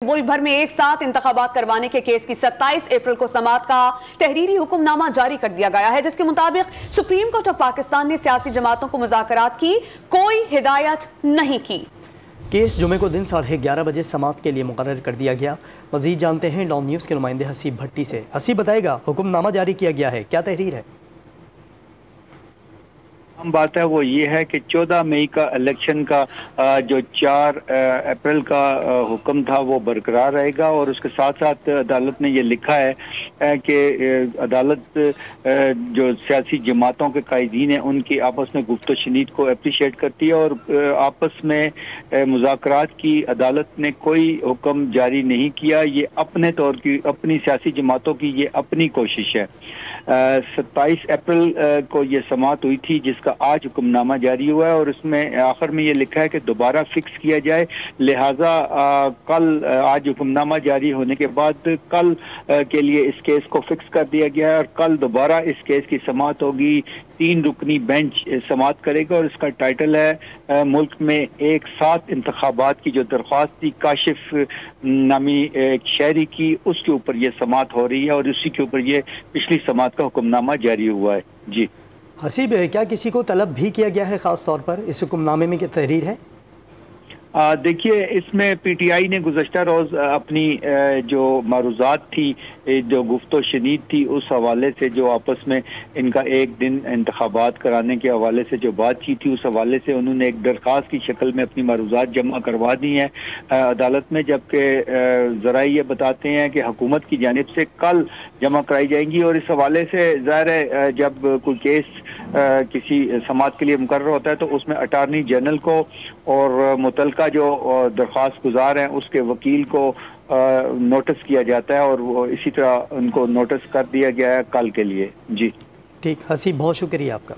मुल्क भर में एक साथ इंतखाबात करवाने के केस की 27 अप्रैल को समाअत का तहरीरी हुक्मनामा जारी कर दिया गया है, जिसके मुताबिक सुप्रीम कोर्ट ऑफ पाकिस्तान ने सियासी जमातों को मुज़ाकरात की कोई हिदायत नहीं की। केस जुमे को दिन 11:30 बजे समाअत के लिए मुकर्रर कर दिया गया। मजीद जानते हैं डॉन न्यूज़ के नुमाइंदे हसीब भट्टी से। हसीब बताएगा, हुक्मनामा जारी किया गया है, क्या तहरीर है? हम बात है वो ये है कि 14 मई का इलेक्शन का जो 4 अप्रैल का हुक्म था वो बरकरार रहेगा और उसके साथ साथ अदालत ने ये लिखा है कि अदालत जो सियासी जमातों के कायदीन हैं उनकी आपस में गुफ्त शनीद को अप्रिशिएट करती है और आपस में मुज़ाकरात की अदालत ने कोई हुक्म जारी नहीं किया। ये अपने तौर की अपनी सियासी जमातों की ये अपनी कोशिश है। 27 अप्रैल को ये समाअत हुई थी जिसका आज हुक्मनामा जारी हुआ है और उसमें आखिर में ये लिखा है कि दोबारा फिक्स किया जाए। लिहाजा कल आज हुक्मनामा जारी होने के बाद कल के लिए इस केस को फिक्स कर दिया गया है और कल दोबारा इस केस की समाअत होगी। 3 रुकनी बेंच समाअत करेगा और इसका टाइटल है मुल्क में एक साथ इंतखाबात की जो दरख्वास्त थी काशिफ नामी एक शहरी की, उसके ऊपर ये समाअत हो रही है और उसी के ऊपर ये पिछली समाअत का हुक्मनामा जारी हुआ है। जी हसीब, क्या किसी को तलब भी किया गया है खास तौर पर इस हुक्मनामे में क्या तहरीर है? देखिए, इसमें पीटीआई ने गुज़श्ता रोज़ अपनी जो मारूज़ात थी, जो गुफ्तो शनीद थी, उस हवाले से जो आपस में इनका एक दिन इंतखाबात कराने के हवाले से जो बातचीत थी, उस हवाले से उन्होंने एक दरख्वास्त की शक्ल में अपनी मारूज़ात जमा करवा दी हैं अदालत में, जबकि ज़रा ये बताते हैं कि हुकूमत की जानिब से कल जमा कराई जाएंगी। और इस हवाले से ज़ाहिर है जब कोई केस किसी समाअत के लिए मुकर्रर होता है तो उसमें अटार्नी जनरल को और मुतलका जो दरख्वास्त गुजार हैं उसके वकील को नोटिस किया जाता है और वो इसी तरह उनको नोटिस कर दिया गया है कल के लिए। जी ठीक, हसीब बहुत शुक्रिया आपका।